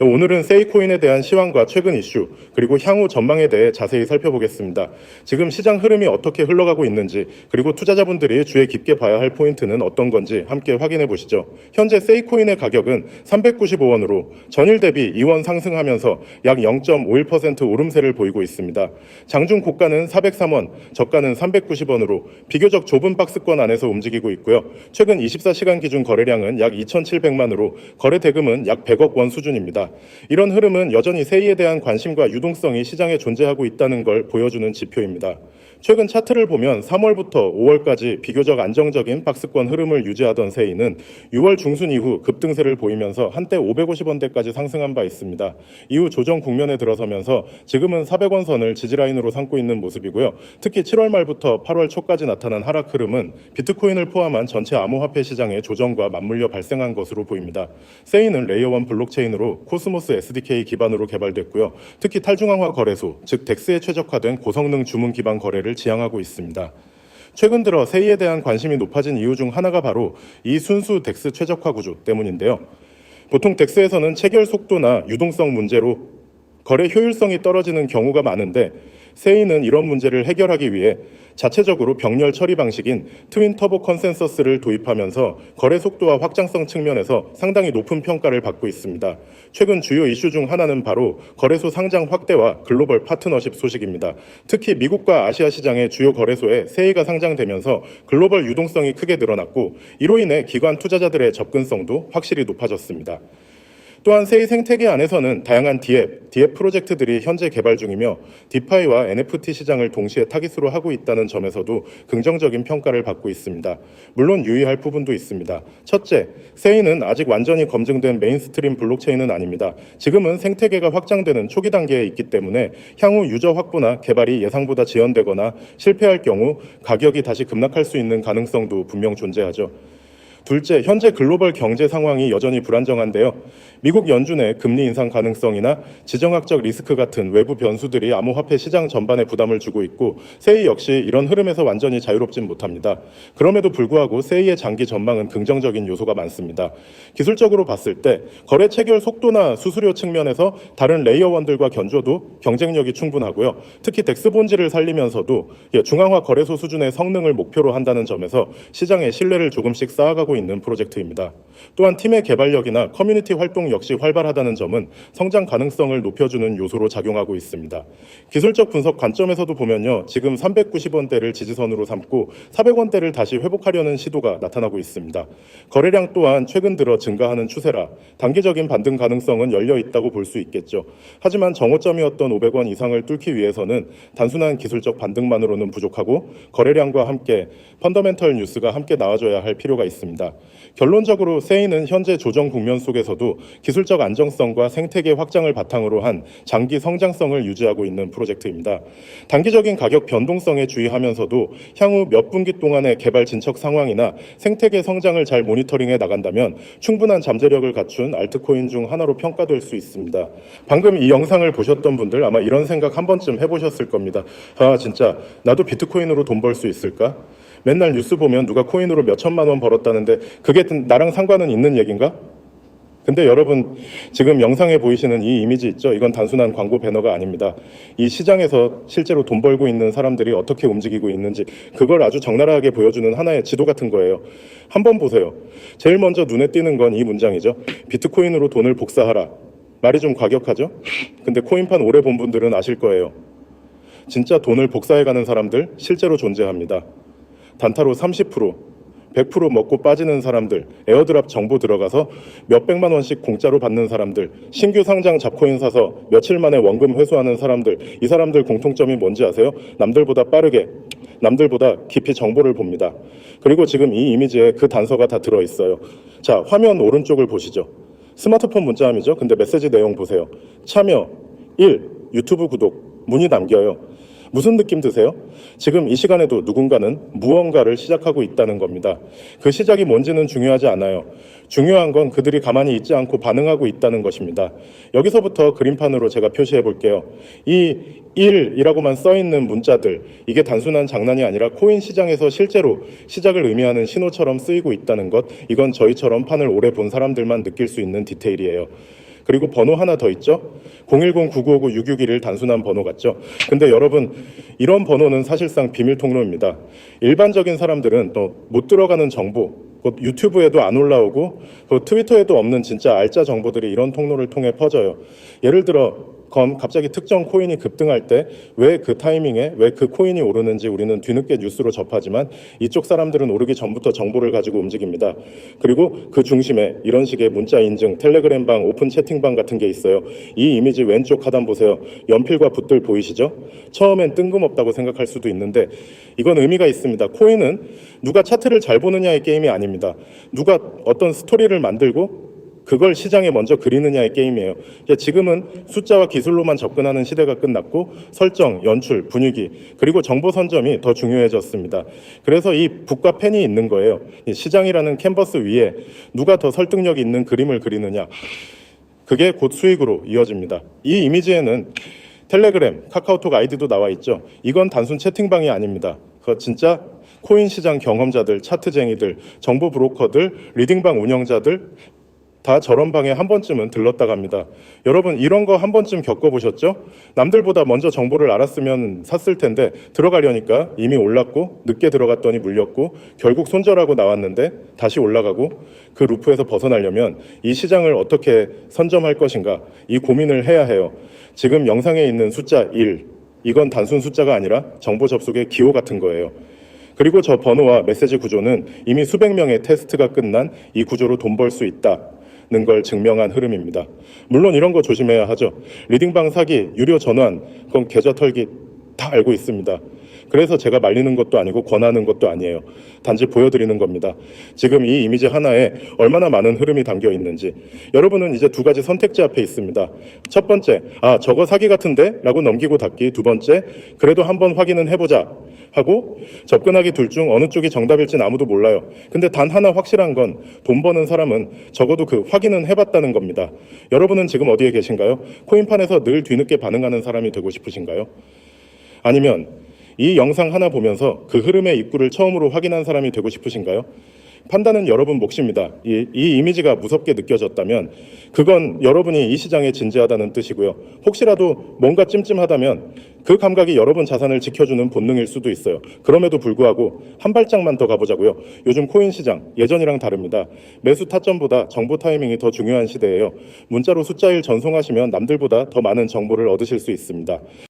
오늘은 세이코인에 대한 시황과 최근 이슈, 그리고 향후 전망에 대해 자세히 살펴보겠습니다. 지금 시장 흐름이 어떻게 흘러가고 있는지, 그리고 투자자분들이 주의 깊게 봐야 할 포인트는 어떤 건지 함께 확인해 보시죠. 현재 세이코인의 가격은 395원으로 전일 대비 2원 상승하면서 약 0.51% 오름세를 보이고 있습니다. 장중 고가는 403원, 저가는 390원으로 비교적 좁은 박스권 안에서 움직이고 있고요. 최근 24시간 기준 거래량은 약 2,700만으로 거래 대금은 약 100억 원 수준입니다. 이런 흐름은 여전히 세이에 대한 관심과 유동성이 시장에 존재하고 있다는 걸 보여주는 지표입니다. 최근 차트를 보면 3월부터 5월까지 비교적 안정적인 박스권 흐름을 유지하던 세이는 6월 중순 이후 급등세를 보이면서 한때 550원대까지 상승한 바 있습니다. 이후 조정 국면에 들어서면서 지금은 400원 선을 지지라인으로 삼고 있는 모습이고요. 특히 7월 말부터 8월 초까지 나타난 하락 흐름은 비트코인을 포함한 전체 암호화폐 시장의 조정과 맞물려 발생한 것으로 보입니다. 세이는 레이어1 블록체인으로 코스모스 SDK 기반으로 개발됐고요. 특히 탈중앙화 거래소, 즉 덱스에 최적화된 고성능 주문 기반 거래를 지향하고 있습니다. 최근 들어 세이에 대한 관심이 높아진 이유 중 하나가 바로 이 순수 덱스 최적화 구조 때문인데요. 보통 덱스에서는 체결 속도나 유동성 문제로 거래 효율성이 떨어지는 경우가 많은데 세이는 이런 문제를 해결하기 위해 자체적으로 병렬 처리 방식인 트윈 터보 컨센서스를 도입하면서 거래 속도와 확장성 측면에서 상당히 높은 평가를 받고 있습니다. 최근 주요 이슈 중 하나는 바로 거래소 상장 확대와 글로벌 파트너십 소식입니다. 특히 미국과 아시아 시장의 주요 거래소에 세이가 상장되면서 글로벌 유동성이 크게 늘어났고 이로 인해 기관 투자자들의 접근성도 확실히 높아졌습니다. 또한 세이 생태계 안에서는 다양한 디앱 프로젝트들이 현재 개발 중이며 디파이와 NFT 시장을 동시에 타깃으로 하고 있다는 점에서도 긍정적인 평가를 받고 있습니다. 물론 유의할 부분도 있습니다. 첫째, 세이는 아직 완전히 검증된 메인스트림 블록체인은 아닙니다. 지금은 생태계가 확장되는 초기 단계에 있기 때문에 향후 유저 확보나 개발이 예상보다 지연되거나 실패할 경우 가격이 다시 급락할 수 있는 가능성도 분명 존재하죠. 둘째, 현재 글로벌 경제 상황이 여전히 불안정한데요. 미국 연준의 금리 인상 가능성이나 지정학적 리스크 같은 외부 변수들이 암호화폐 시장 전반에 부담을 주고 있고 세이 역시 이런 흐름에서 완전히 자유롭진 못합니다. 그럼에도 불구하고 세이의 장기 전망은 긍정적인 요소가 많습니다. 기술적으로 봤을 때 거래 체결 속도나 수수료 측면에서 다른 레이어1들과 견줘도 경쟁력이 충분하고요. 특히 덱스 본질을 살리면서도 중앙화 거래소 수준의 성능을 목표로 한다는 점에서 시장의 신뢰를 조금씩 쌓아가고 있는 프로젝트입니다. 또한 팀의 개발력이나 커뮤니티 활동 역시 활발하다는 점은 성장 가능성을 높여주는 요소로 작용하고 있습니다. 기술적 분석 관점에서도 보면요. 지금 390원대를 지지선으로 삼고 400원대를 다시 회복하려는 시도가 나타나고 있습니다. 거래량 또한 최근 들어 증가하는 추세라 단기적인 반등 가능성은 열려 있다고 볼 수 있겠죠. 하지만 정오점이었던 500원 이상을 뚫기 위해서는 단순한 기술적 반등만으로는 부족하고 거래량과 함께 펀더멘털 뉴스가 함께 나와줘야 할 필요가 있습니다. 결론적으로 세이는 현재 조정 국면 속에서도 기술적 안정성과 생태계 확장을 바탕으로 한 장기 성장성을 유지하고 있는 프로젝트입니다. 단기적인 가격 변동성에 주의하면서도 향후 몇 분기 동안의 개발 진척 상황이나 생태계 성장을 잘 모니터링해 나간다면 충분한 잠재력을 갖춘 알트코인 중 하나로 평가될 수 있습니다. 방금 이 영상을 보셨던 분들 아마 이런 생각 한 번쯤 해보셨을 겁니다. 아, 진짜 나도 비트코인으로 돈 벌 수 있을까? 맨날 뉴스 보면 누가 코인으로 몇 천만 원 벌었다는데 그게 나랑 상관은 있는 얘기인가? 근데 여러분 지금 영상에 보이시는 이 이미지 있죠? 이건 단순한 광고 배너가 아닙니다. 이 시장에서 실제로 돈 벌고 있는 사람들이 어떻게 움직이고 있는지 그걸 아주 적나라하게 보여주는 하나의 지도 같은 거예요. 한번 보세요. 제일 먼저 눈에 띄는 건 이 문장이죠. 비트코인으로 돈을 복사하라. 말이 좀 과격하죠? 근데 코인판 오래 본 분들은 아실 거예요. 진짜 돈을 복사해가는 사람들 실제로 존재합니다. 단타로 30%, 100% 먹고 빠지는 사람들, 에어드랍 정보 들어가서 몇백만 원씩 공짜로 받는 사람들, 신규 상장 잡코인 사서 며칠 만에 원금 회수하는 사람들, 이 사람들 공통점이 뭔지 아세요? 남들보다 빠르게, 남들보다 깊이 정보를 봅니다. 그리고 지금 이 이미지에 그 단서가 다 들어있어요. 자, 화면 오른쪽을 보시죠. 스마트폰 문자함이죠. 근데 메시지 내용 보세요. 참여, 1. 유튜브 구독, 문의 남겨요. 무슨 느낌 드세요? 지금 이 시간에도 누군가는 무언가를 시작하고 있다는 겁니다. 그 시작이 뭔지는 중요하지 않아요. 중요한 건 그들이 가만히 있지 않고 반응하고 있다는 것입니다. 여기서부터 그림판으로 제가 표시해 볼게요. 이 1이라고만 써있는 문자들, 이게 단순한 장난이 아니라 코인 시장에서 실제로 시작을 의미하는 신호처럼 쓰이고 있다는 것, 이건 저희처럼 판을 오래 본 사람들만 느낄 수 있는 디테일이에요. 그리고 번호 하나 더 있죠. 010-9959-6621 단순한 번호 같죠. 근데 여러분, 이런 번호는 사실상 비밀 통로입니다. 일반적인 사람들은 또 못 들어가는 정보, 유튜브에도 안 올라오고 트위터에도 없는 진짜 알짜 정보들이 이런 통로를 통해 퍼져요. 예를 들어 갑자기 특정 코인이 급등할 때 왜 그 타이밍에 왜 그 코인이 오르는지 우리는 뒤늦게 뉴스로 접하지만 이쪽 사람들은 오르기 전부터 정보를 가지고 움직입니다. 그리고 그 중심에 이런 식의 문자 인증, 텔레그램방, 오픈 채팅방 같은 게 있어요. 이 이미지 왼쪽 하단 보세요. 연필과 붓들 보이시죠? 처음엔 뜬금없다고 생각할 수도 있는데 이건 의미가 있습니다. 코인은 누가 차트를 잘 보느냐의 게임이 아닙니다. 누가 어떤 스토리를 만들고 그걸 시장에 먼저 그리느냐의 게임이에요. 지금은 숫자와 기술로만 접근하는 시대가 끝났고 설정, 연출, 분위기, 그리고 정보 선점이 더 중요해졌습니다. 그래서 이 붓과 펜이 있는 거예요. 이 시장이라는 캔버스 위에 누가 더 설득력 있는 그림을 그리느냐. 그게 곧 수익으로 이어집니다. 이 이미지에는 텔레그램, 카카오톡 아이디도 나와 있죠. 이건 단순 채팅방이 아닙니다. 그거 진짜 코인 시장 경험자들, 차트쟁이들, 정보 브로커들, 리딩방 운영자들 다 저런 방에 한 번쯤은 들렀다 갑니다. 여러분 이런 거 한 번쯤 겪어보셨죠? 남들보다 먼저 정보를 알았으면 샀을 텐데 들어가려니까 이미 올랐고 늦게 들어갔더니 물렸고 결국 손절하고 나왔는데 다시 올라가고 그 루프에서 벗어나려면 이 시장을 어떻게 선점할 것인가 이 고민을 해야 해요. 지금 영상에 있는 숫자 1 이건 단순 숫자가 아니라 정보 접속의 기호 같은 거예요. 그리고 저 번호와 메시지 구조는 이미 수백 명의 테스트가 끝난 이 구조로 돈 벌 수 있다는 걸 증명한 흐름입니다. 물론 이런 거 조심해야 하죠. 리딩방 사기, 유료 전환, 그건 계좌 털기 다 알고 있습니다. 그래서 제가 말리는 것도 아니고 권하는 것도 아니에요. 단지 보여드리는 겁니다. 지금 이 이미지 하나에 얼마나 많은 흐름이 담겨 있는지. 여러분은 이제 두 가지 선택지 앞에 있습니다. 첫 번째, 저거 사기 같은데? 라고 넘기고 닫기. 두 번째, 그래도 한번 확인은 해보자. 하고 접근하기 둘 중 어느 쪽이 정답일진 아무도 몰라요. 근데 단 하나 확실한 건 돈 버는 사람은 적어도 그 확인은 해봤다는 겁니다. 여러분은 지금 어디에 계신가요? 코인판에서 늘 뒤늦게 반응하는 사람이 되고 싶으신가요? 아니면 이 영상 하나 보면서 그 흐름의 입구를 처음으로 확인한 사람이 되고 싶으신가요? 판단은 여러분 몫입니다. 이 이미지가 무섭게 느껴졌다면 그건 여러분이 이 시장에 진지하다는 뜻이고요. 혹시라도 뭔가 찜찜하다면 그 감각이 여러분 자산을 지켜주는 본능일 수도 있어요. 그럼에도 불구하고 한 발짝만 더 가보자고요. 요즘 코인 시장 예전이랑 다릅니다. 매수 타점보다 정보 타이밍이 더 중요한 시대예요. 문자로 숫자 1 전송하시면 남들보다 더 많은 정보를 얻으실 수 있습니다.